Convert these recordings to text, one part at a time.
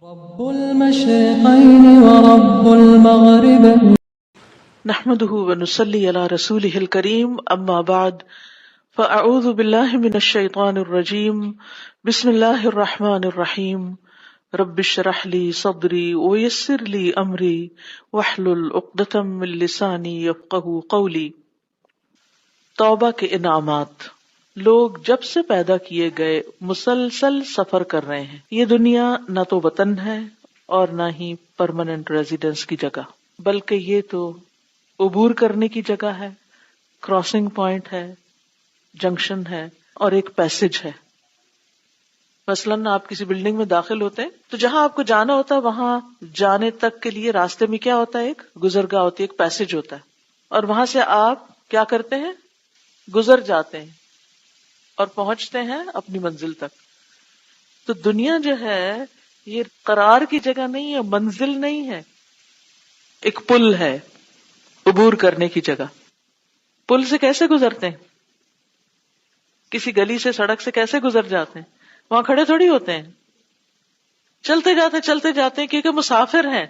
رب المشرقين ورب المغربين نحمده ونصلي على رسوله الكريم اما بعد فاعوذ بالله من الشيطان الرجيم بسم الله الرحمن الرحيم رب اشرح لي صدري ويسر لي امري واحلل عقدة من لساني يفقهوا قولي۔ توبہ کے انعامات۔ لوگ جب سے پیدا کیے گئے مسلسل سفر کر رہے ہیں۔ یہ دنیا نہ تو وطن ہے اور نہ ہی پرماننٹ ریزیڈنس کی جگہ، بلکہ یہ تو عبور کرنے کی جگہ ہے، کراسنگ پوائنٹ ہے، جنکشن ہے اور ایک پیسج ہے۔ مثلاً آپ کسی بلڈنگ میں داخل ہوتے ہیں تو جہاں آپ کو جانا ہوتا ہے وہاں جانے تک کے لیے راستے میں کیا ہوتا ہے؟ ایک گزرگاہ ہوتی ہے، ایک پیسج ہوتا ہے، اور وہاں سے آپ کیا کرتے ہیں؟ گزر جاتے ہیں اور پہنچتے ہیں اپنی منزل تک۔ تو دنیا جو ہے یہ قرار کی جگہ نہیں ہے، منزل نہیں ہے، ایک پل ہے عبور کرنے کی جگہ۔ پل سے کیسے گزرتے ہیں؟ کسی گلی سے، سڑک سے کیسے گزر جاتے ہیں؟ وہاں کھڑے تھوڑی ہوتے ہیں، چلتے جاتے ہیں کیونکہ مسافر ہیں،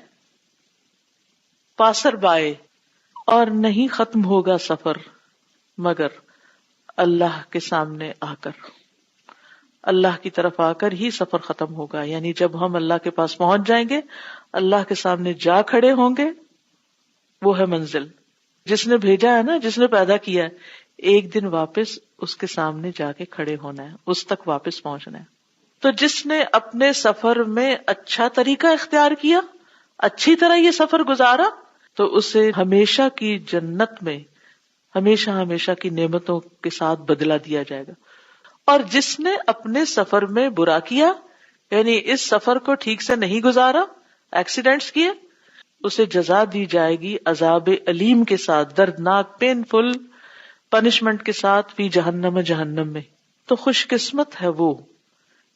پاسر بائے۔ اور نہیں ختم ہوگا سفر مگر اللہ کے سامنے آ کر، اللہ کی طرف آ کر ہی سفر ختم ہوگا۔ یعنی جب ہم اللہ کے پاس پہنچ جائیں گے، اللہ کے سامنے جا کھڑے ہوں گے، وہ ہے منزل۔ جس نے بھیجا ہے نا، جس نے پیدا کیا ہے، ایک دن واپس اس کے سامنے جا کے کھڑے ہونا ہے، اس تک واپس پہنچنا ہے۔ تو جس نے اپنے سفر میں اچھا طریقہ اختیار کیا، اچھی طرح یہ سفر گزارا، تو اسے ہمیشہ کی جنت میں ہمیشہ کی نعمتوں کے ساتھ بدلہ دیا جائے گا۔ اور جس نے اپنے سفر میں برا کیا، یعنی اس سفر کو ٹھیک سے نہیں گزارا، ایکسیڈنٹس کیے، اسے جزا دی جائے گی عذاب علیم کے ساتھ، دردناک پین فل پنشمنٹ کے ساتھ، فی جہنم میں۔ تو خوش قسمت ہے وہ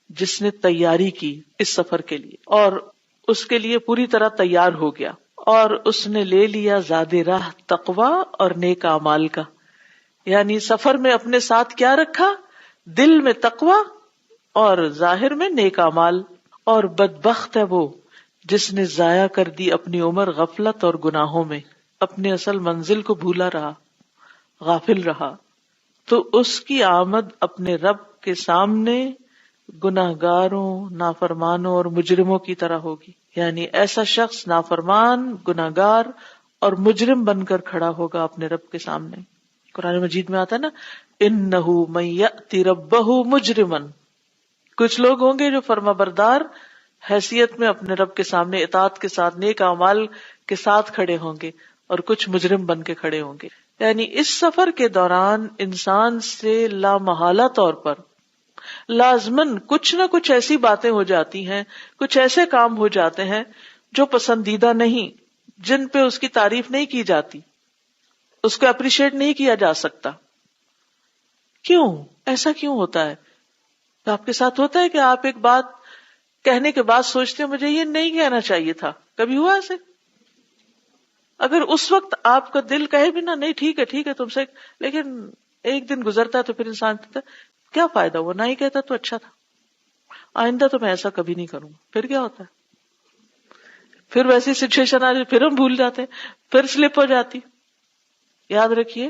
جس نے تیاری کی اس سفر کے لیے اور اس کے لیے پوری طرح تیار ہو گیا، اور اس نے لے لیا زاد راہ تقوی اور نیک اعمال کا۔ یعنی سفر میں اپنے ساتھ کیا رکھا؟ دل میں تقوی اور ظاہر میں نیک اعمال۔ اور بدبخت ہے وہ جس نے ضائع کر دی اپنی عمر غفلت اور گناہوں میں، اپنے اصل منزل کو بھولا رہا، غافل رہا، تو اس کی آمد اپنے رب کے سامنے گناہگاروں، نافرمانوں اور مجرموں کی طرح ہوگی۔ یعنی ایسا شخص نافرمان، گناہگار اور مجرم بن کر کھڑا ہوگا اپنے رب کے سامنے۔ قرآن مجید میں آتا ہے نا، اِنَّهُ مَن يَأْتِ رَبَّهُ مُجْرِمًا۔ کچھ لوگ ہوں گے جو فرمانبردار حیثیت میں اپنے رب کے سامنے اطاعت کے ساتھ، نیک اعمال کے ساتھ کھڑے ہوں گے، اور کچھ مجرم بن کے کھڑے ہوں گے۔ یعنی اس سفر کے دوران انسان سے لامحالہ طور پر لازماً کچھ نہ کچھ ایسی باتیں ہو جاتی ہیں، کچھ ایسے کام ہو جاتے ہیں جو پسندیدہ نہیں، جن پہ اس کی تعریف نہیں کی جاتی، اس کو اپریشیٹ نہیں کیا جا سکتا۔ کیوں ایسا کیوں ہوتا ہے؟ آپ کے ساتھ ہوتا ہے کہ آپ ایک بات کہنے کے بعد سوچتے ہیں مجھے یہ نہیں کہنا چاہیے تھا؟ کبھی ہوا ایسے؟ اگر اس وقت آپ کا دل کہے بھی نا، نہیں ٹھیک ہے تم سے، لیکن ایک دن گزرتا ہے تو پھر انسان کہتا ہے کیا فائدہ ہوا، نہ ہی کہتا تو اچھا تھا، آئندہ تو میں ایسا کبھی نہیں کروں گا۔ پھر کیا ہوتا ہے؟ پھر ویسی سچویشن آ جاتی، پھر ہم بھول جاتے ہیں، پھر سلپ ہو جاتی۔ یاد رکھیے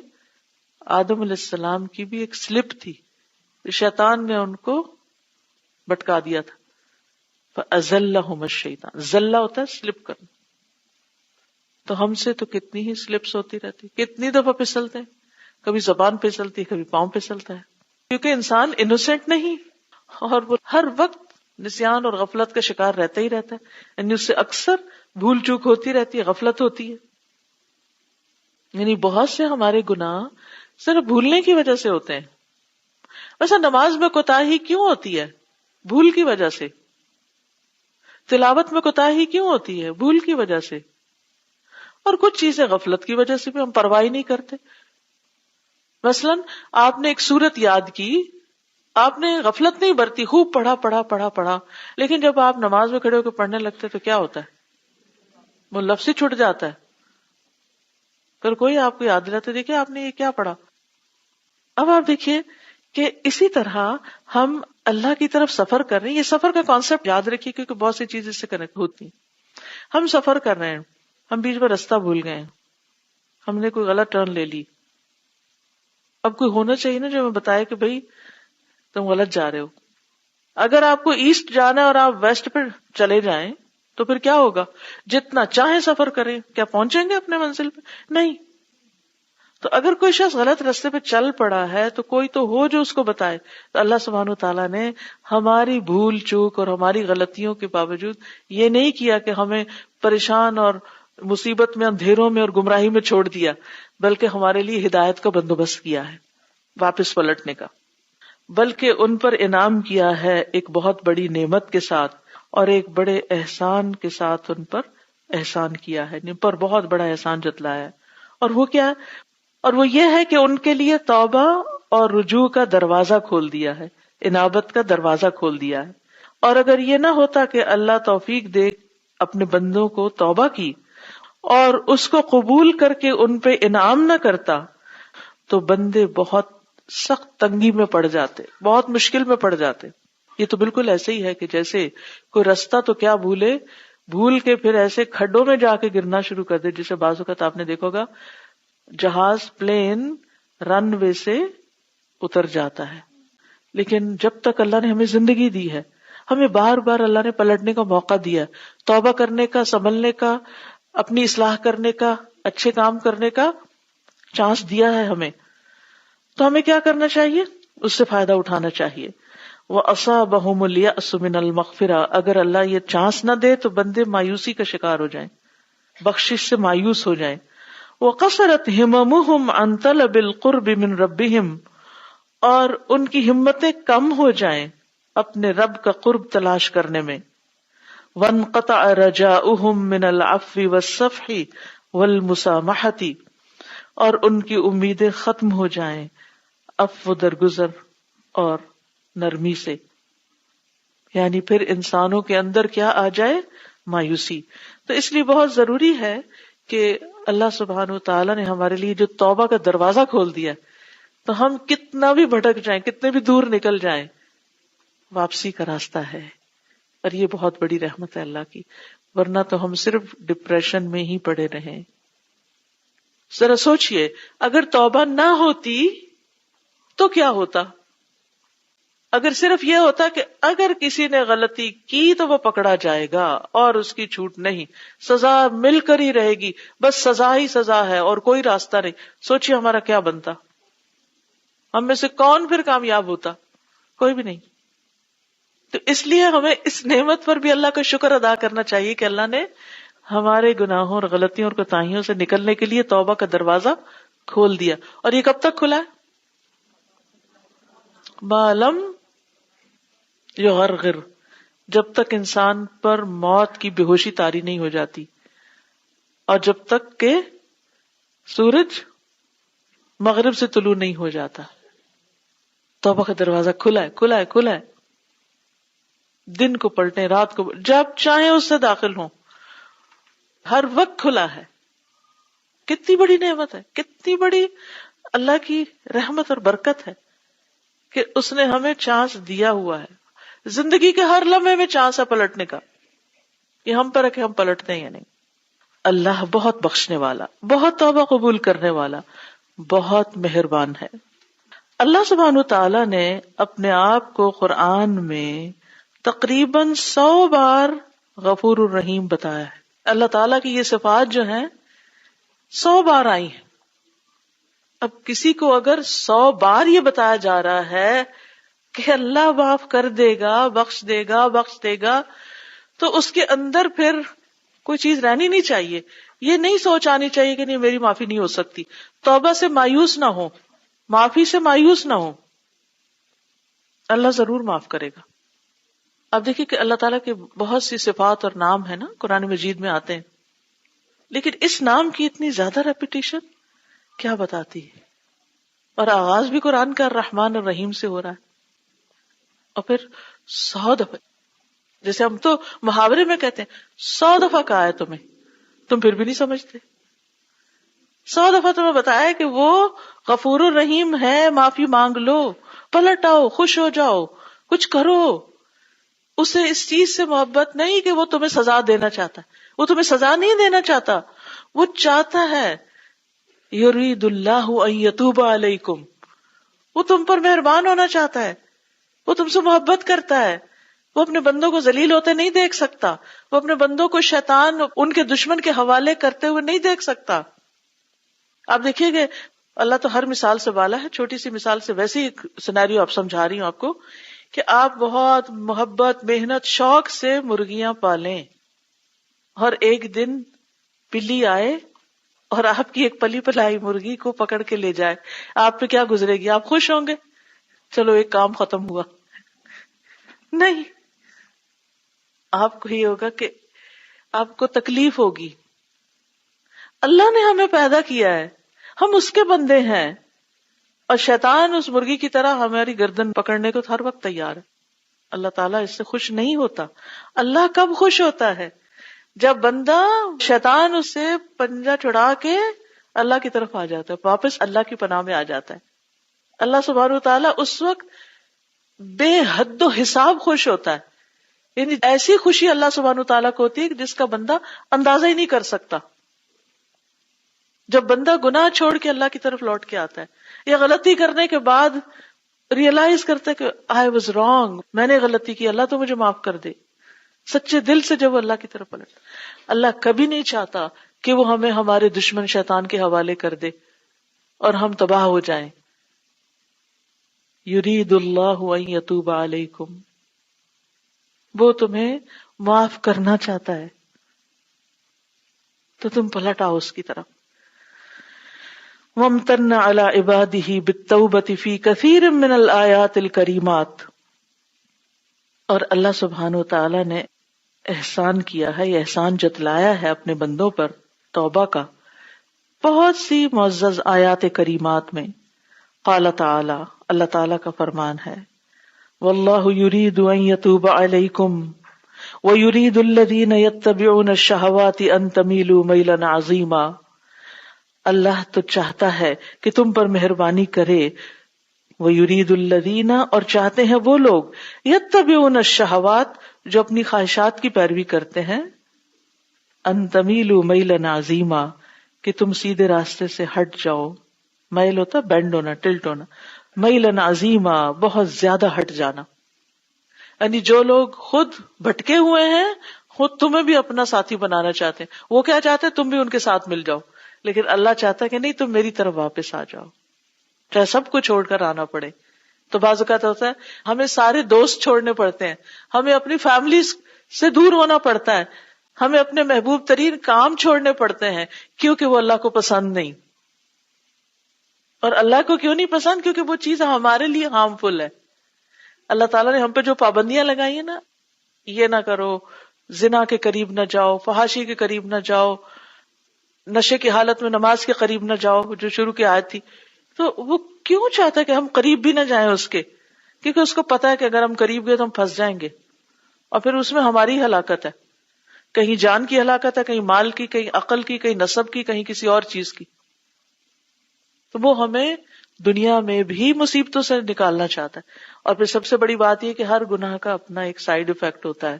آدم علیہ السلام کی بھی ایک سلپ تھی، شیطان نے ان کو بھٹکا دیا تھا۔ فَأَزَلَّهُمَ الشَّيْطَانُ، زلہ ہوتا ہے سلپ کرنا۔ تو ہم سے تو کتنی ہی سلپس ہوتی رہتی، کتنی دفعہ پھسلتے ہیں، کبھی زبان پھسلتی ہے، کبھی پاؤں پھسلتا ہے، کیونکہ انسان انوسینٹ نہیں، اور وہ ہر وقت نسیان اور غفلت کا شکار رہتا ہی رہتا ہے۔ یعنی اس سے اکثر بھول چوک ہوتی رہتی ہے، غفلت ہوتی ہے۔ یعنی بہت سے ہمارے گناہ صرف بھولنے کی وجہ سے ہوتے ہیں۔ ویسا نماز میں کوتاہی کیوں ہوتی ہے؟ بھول کی وجہ سے۔ تلاوت میں کوتاہی کیوں ہوتی ہے؟ بھول کی وجہ سے۔ اور کچھ چیزیں غفلت کی وجہ سے بھی ہم پرواہ نہیں کرتے۔ مثلاً آپ نے ایک سورت یاد کی، آپ نے غفلت نہیں برتی، خوب پڑھا، لیکن جب آپ نماز میں کھڑے ہو کے پڑھنے لگتے تو کیا ہوتا ہے؟ وہ لفظ ہی چھوٹ جاتا ہے۔ پھر کوئی آپ کو یاد دلاتا، دیکھیں آپ نے یہ کیا پڑھا۔ اب آپ دیکھیے کہ اسی طرح ہم اللہ کی طرف سفر کر رہے ہیں. یہ سفر کا کانسیپٹ یاد رکھیے کیونکہ بہت سی چیزیں اس سے کنیکٹ ہوتی ہیں. ہم سفر کر رہے ہیں, ہم بیچ میں راستہ بھول گئے ہیں, ہم نے کوئی غلط ٹرن لے لی. اب کوئی ہونا چاہیے نا جو ہمیں بتائے کہ بھائی تم غلط جا رہے ہو. اگر آپ کو ایسٹ جانا ہے اور آپ ویسٹ پہ چلے جائیں تو پھر کیا ہوگا؟ جتنا چاہیں سفر کریں, کیا پہنچیں گے اپنے منزل پہ؟ نہیں. تو اگر کوئی شخص غلط راستے پہ چل پڑا ہے تو کوئی تو ہو جو اس کو بتائے. تو اللہ سبحانہ وتعالیٰ نے ہماری بھول چوک اور ہماری غلطیوں کے باوجود یہ نہیں کیا کہ ہمیں پریشان اور مصیبت میں, اندھیروں میں اور گمراہی میں چھوڑ دیا, بلکہ ہمارے لیے ہدایت کا بندوبست کیا ہے, واپس پلٹنے کا. بلکہ ان پر انعام کیا ہے ایک بہت بڑی نعمت کے ساتھ اور ایک بڑے احسان کے ساتھ ان پر احسان کیا ہے, ان پر بہت بڑا احسان جتلایا ہے. اور وہ کیا ہے؟ اور وہ یہ ہے کہ ان کے لیے توبہ اور رجوع کا دروازہ کھول دیا ہے, انابت کا دروازہ کھول دیا ہے. اور اگر یہ نہ ہوتا کہ اللہ توفیق دے اپنے بندوں کو توبہ کی اور اس کو قبول کر کے ان پہ انعام نہ کرتا تو بندے بہت سخت تنگی میں پڑ جاتے, بہت مشکل میں پڑ جاتے. یہ تو بالکل ایسے ہی ہے کہ جیسے کوئی راستہ تو کیا بھول کے پھر ایسے کھڈوں میں جا کے گرنا شروع کر دے. جسے بعض اوقات آپ نے دیکھا ہوگا جہاز پلین رن وے سے اتر جاتا ہے, لیکن جب تک اللہ نے ہمیں زندگی دی ہے, ہمیں بار بار اللہ نے پلٹنے کا موقع دیا, توبہ کرنے کا, سنبھلنے کا, اپنی اصلاح کرنے کا, اچھے کام کرنے کا چانس دیا ہے ہمیں. تو ہمیں کیا کرنا چاہیے؟ اس سے فائدہ اٹھانا چاہیے. وَأَصَابَهُمُ الْيَأْسُ مِنَ الْمَغْفِرَةِ, اگر اللہ یہ چانس نہ دے تو بندے مایوسی کا شکار ہو جائیں, بخشش سے مایوس ہو جائیں. وَقَصَرَتْ هِمَمُهُمْ عَنْ طَلَبِ الْقُرْبِ مِنْ رَبِّهِمْ, اور ان کی ہمتیں کم ہو جائیں اپنے رب کا قرب تلاش کرنے میں. وَانْقَطَعَ رَجَاؤُهُمْ مِنَ الْعَفْوِ وَالصَّفْحِ وَالْمُسَامَحَةِ, اور ان کی امیدیں ختم ہو جائیں عفو درگزر اور نرمی سے. یعنی پھر انسانوں کے اندر کیا آ جائے؟ مایوسی. تو اس لیے بہت ضروری ہے کہ اللہ سبحانہ وتعالیٰ نے ہمارے لیے جو توبہ کا دروازہ کھول دیا, تو ہم کتنا بھی بھٹک جائیں, کتنے بھی دور نکل جائیں, واپسی کا راستہ ہے. اور یہ بہت بڑی رحمت ہے اللہ کی, ورنہ تو ہم صرف ڈپریشن میں ہی پڑے رہیں. ذرا سوچئے, اگر توبہ نہ ہوتی تو کیا ہوتا؟ اگر صرف یہ ہوتا کہ اگر کسی نے غلطی کی تو وہ پکڑا جائے گا اور اس کی چھوٹ نہیں, سزا مل کر ہی رہے گی, بس سزا ہی سزا ہے اور کوئی راستہ نہیں, سوچئے ہمارا کیا بنتا؟ ہم میں سے کون پھر کامیاب ہوتا؟ کوئی بھی نہیں. تو اس لیے ہمیں اس نعمت پر بھی اللہ کا شکر ادا کرنا چاہیے کہ اللہ نے ہمارے گناہوں اور غلطیوں اور کوتاہیوں سے نکلنے کے لیے توبہ کا دروازہ کھول دیا. اور یہ کب تک کھلا ہے؟ معلوم یغرغر, جب تک انسان پر موت کی بے ہوشی طاری نہیں ہو جاتی, اور جب تک کہ سورج مغرب سے طلوع نہیں ہو جاتا. توبہ کا دروازہ کھلا ہے, کھلا ہے, کھلا ہے. دن کو پلٹیں, رات کو, جب چاہیں اس سے داخل ہوں, ہر وقت کھلا ہے. کتنی بڑی نعمت ہے, کتنی بڑی اللہ کی رحمت اور برکت ہے کہ اس نے ہمیں چانس دیا ہوا ہے. زندگی کے ہر لمحے میں چانس ہے پلٹنے کا. یہ ہم پر ہے کہ ہم پلٹتے ہیں یا نہیں. اللہ بہت بخشنے والا, بہت توبہ قبول کرنے والا, بہت مہربان ہے. اللہ سبحانہ وتعالیٰ نے اپنے آپ کو قرآن میں تقریباً 100 بار غفور الرحیم بتایا ہے. اللہ تعالیٰ کی یہ صفات جو ہیں 100 بار آئی ہیں. اب کسی کو اگر 100 بار یہ بتایا جا رہا ہے کہ اللہ معاف کر دے گا, بخش دے گا, بخش دے گا, تو اس کے اندر پھر کوئی چیز رہنی نہیں چاہیے. یہ نہیں سوچ آنی چاہیے کہ نہیں میری معافی نہیں ہو سکتی. توبہ سے مایوس نہ ہو, معافی سے مایوس نہ ہو, اللہ ضرور معاف کرے گا. اب دیکھیں کہ اللہ تعالیٰ کے بہت سی صفات اور نام ہیں نا, قرآن مجید میں آتے ہیں, لیکن اس نام کی اتنی زیادہ ریپیٹیشن کیا بتاتی ہے. اور آغاز بھی قرآن کا الرحمن الرحیم سے ہو رہا ہے, اور پھر 100 دفعہ, جیسے ہم تو محاورے میں کہتے ہیں 100 دفعہ کہا ہے تمہیں, تم پھر بھی نہیں سمجھتے. 100 دفعہ تمہیں بتایا کہ وہ غفور الرحیم ہے, معافی مانگ لو, پلٹ آؤ، خوش ہو جاؤ، کچھ کرو. اسے اس چیز سے محبت نہیں کہ وہ تمہیں سزا دینا چاہتا ہے، وہ تمہیں سزا نہیں دینا چاہتا، وہ چاہتا ہے یرید اللہ ان یتوب علیکم، وہ تم پر مہربان ہونا چاہتا ہے، وہ تم سے محبت کرتا ہے. وہ اپنے بندوں کو ذلیل ہوتے نہیں دیکھ سکتا، وہ اپنے بندوں کو شیطان ان کے دشمن کے حوالے کرتے ہوئے نہیں دیکھ سکتا. آپ دیکھیے کہ اللہ تو ہر مثال سے بالا ہے. چھوٹی سی مثال سے ویسے ہی ایک سینیریو آپ سمجھا رہی ہوں آپ کو کہ آپ بہت محبت، محنت، شوق سے مرغیاں پالیں اور ایک دن بلی آئے اور آپ کی ایک پلی پلائی مرغی کو پکڑ کے لے جائے. آپ پہ کیا گزرے گی؟ آپ خوش ہوں گے چلو ایک کام ختم ہوا؟ نہیں، آپ کو یہ ہوگا کہ آپ کو تکلیف ہوگی. اللہ نے ہمیں پیدا کیا ہے، ہم اس کے بندے ہیں، اور شیطان اس مرغی کی طرح ہماری گردن پکڑنے کو ہر وقت تیار ہے. اللہ تعالیٰ اس سے خوش نہیں ہوتا. اللہ کب خوش ہوتا ہے؟ جب بندہ، شیطان اس سے پنجہ چھڑا کے اللہ کی طرف آ جاتا ہے، واپس اللہ کی پناہ میں آ جاتا ہے. اللہ سبحانہ وتعالیٰ اس وقت بے حد و حساب خوش ہوتا ہے. یعنی ایسی خوشی اللہ سبحانہ وتعالیٰ کو ہوتی ہے جس کا بندہ اندازہ ہی نہیں کر سکتا. جب بندہ گناہ چھوڑ کے اللہ کی طرف لوٹ کے آتا ہے یا غلطی کرنے کے بعد ریئلائز کرتا ہے کہ I was wrong، میں نے غلطی کی، اللہ تو مجھے معاف کر دے، سچے دل سے جب وہ اللہ کی طرف پلٹ. اللہ کبھی نہیں چاہتا کہ وہ ہمیں ہمارے دشمن شیطان کے حوالے کر دے اور ہم تباہ ہو جائیں. یرید اللہ ان یتوب علیکم، وہ تمہیں معاف کرنا چاہتا ہے تو تم پلٹ آؤ اس کی طرف. وَامْتَنَّ عَلَىٰ عِبَادِهِ بِالتَّوْبَةِ فِي كَثِيرٍ مِّنَ الْآيَاتِ الْكَرِيمَاتِ، اور اللہ سبحانہ وتعالی نے احسان کیا ہے، یہ احسان جتلایا ہے اپنے بندوں پر توبہ کا بہت سی معزز آیات کریمات میں. قال تعالی، اللہ تعالی کا فرمان ہے، وَاللَّهُ يُرِيدُ أَن يَتُوبَ عَلَيْكُمْ وَيُرِيدُ الَّذِينَ يَتَّبِعُونَ الشَّهَوَاتِ أَن تَمِيلُوا مَيْلًا عَظِيمًا. اللہ تو چاہتا ہے کہ تم پر مہربانی کرے. وَيُرِيدُ الَّذِينَ، اور چاہتے ہیں وہ لوگ، يَتَّبِعُونَ الشَّهَوَاتِ، جو اپنی خواہشات کی پیروی کرتے ہیں، أَن تَمِيلُوا مَيْلًا عَظِيمًا، کہ تم سیدھے راستے سے ہٹ جاؤ. میل ہوتا بینڈ ہونا، ٹلٹ ہونا. میلن عظیما، بہت زیادہ ہٹ جانا. یعنی جو لوگ خود بھٹکے ہوئے ہیں، خود تمہیں بھی اپنا ساتھی بنانا چاہتے ہیں. وہ کیا چاہتے ہیں؟ تم بھی ان کے ساتھ مل جاؤ. لیکن اللہ چاہتا ہے کہ نہیں، تم میری طرف واپس آ جاؤ، چاہے سب کو چھوڑ کر آنا پڑے. تو بعض اوقات ہوتا ہے ہمیں سارے دوست چھوڑنے پڑتے ہیں، ہمیں اپنی فیملی سے دور ہونا پڑتا ہے، ہمیں اپنے محبوب ترین کام چھوڑنے پڑتے ہیں کیونکہ وہ اللہ کو پسند نہیں. اور اللہ کو کیوں نہیں پسند؟ کیونکہ وہ چیز ہمارے لیے ہارمفل ہے. اللہ تعالیٰ نے ہم پہ جو پابندیاں لگائی ہیں نا، یہ نہ کرو، زنا کے قریب نہ جاؤ، فحاشی کے قریب نہ جاؤ، نشے کی حالت میں نماز کے قریب نہ جاؤ، جو شروع کی آیت تھی. تو وہ کیوں چاہتا ہے کہ ہم قریب بھی نہ جائیں اس کے؟ کیونکہ اس کو پتا ہے کہ اگر ہم قریب گئے تو ہم پھنس جائیں گے، اور پھر اس میں ہماری ہلاکت ہے. کہیں جان کی ہلاکت ہے، کہیں مال کی، کہیں عقل کی، کہیں نسب کی، کہیں کسی اور چیز کی. تو وہ ہمیں دنیا میں بھی مصیبتوں سے نکالنا چاہتا ہے. اور پھر سب سے بڑی بات یہ کہ ہر گناہ کا اپنا ایک سائیڈ افیکٹ ہوتا ہے.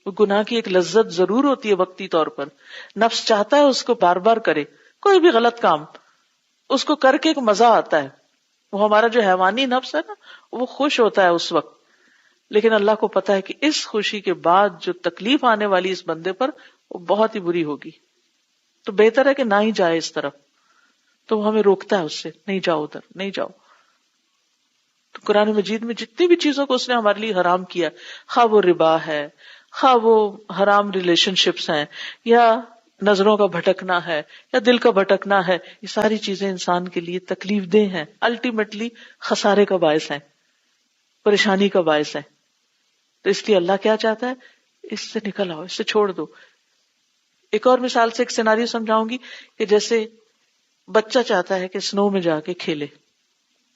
وہ گناہ کی ایک لذت ضرور ہوتی ہے وقتی طور پر، نفس چاہتا ہے اس کو بار بار کرے، کوئی بھی غلط کام اس کو کر کے ایک مزہ آتا ہے. وہ ہمارا جو حیوانی نفس ہے نا، وہ خوش ہوتا ہے اس وقت. لیکن اللہ کو پتا ہے کہ اس خوشی کے بعد جو تکلیف آنے والی اس بندے پر وہ بہت ہی بری ہوگی. تو بہتر ہے کہ نہ ہی جائے اس طرف. تو وہ ہمیں روکتا ہے اس سے، نہیں جاؤ ادھر، نہیں جاؤ. تو قرآن مجید میں جتنی بھی چیزوں کو اس نے ہمارے لیے حرام کیا، خواہ وہ ربا ہے، خواہ وہ حرام ریلیشن شپس ہیں، یا نظروں کا بھٹکنا ہے، یا دل کا بھٹکنا ہے، یہ ساری چیزیں انسان کے لیے تکلیف دہ ہیں، الٹیمیٹلی خسارے کا باعث ہیں، پریشانی کا باعث ہیں. تو اس لیے اللہ کیا چاہتا ہے؟ اس سے نکل آؤ، اس سے چھوڑ دو. ایک اور مثال سے ایک سیناریو سمجھاؤں گی کہ جیسے بچہ چاہتا ہے کہ سنو میں جا کے کھیلے.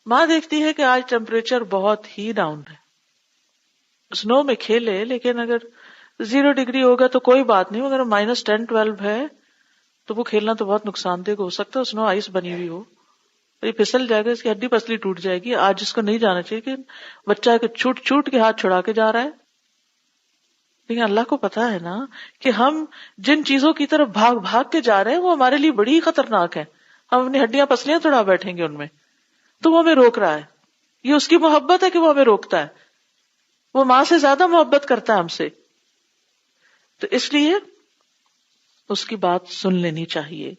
ماں دیکھتی ہے کہ آج ٹیمپریچر بہت ہی ڈاؤن ہے، سنو میں کھیلے، لیکن اگر 0 ڈگری ہوگا تو کوئی بات نہیں، اگر -10 12 ہے تو وہ کھیلنا تو بہت نقصان دہ ہو سکتا ہے، سنو آئس بنی ہوئی ہو. یہ پھسل جائے گا، اس کی ہڈی پسلی ٹوٹ جائے گی. آج اس کو نہیں جانا چاہیے کہ بچہ کہ چھوٹ چھوٹ کے ہاتھ چھڑا کے جا رہا ہے. لیکن اللہ کو پتا ہے نا کہ ہم جن چیزوں کی طرف بھاگ بھاگ کے جا رہے ہیں وہ ہمارے لیے بڑی خطرناک ہے. ہم اپنی ہڈیاں پسلیاں توڑا بیٹھیں گے ان میں، تو وہ ہمیں روک رہا ہے. یہ اس کی محبت ہے کہ وہ ہمیں روکتا ہے. وہ ماں سے زیادہ محبت کرتا ہے ہم سے، تو اس لیے اس کی بات سن لینی چاہیے.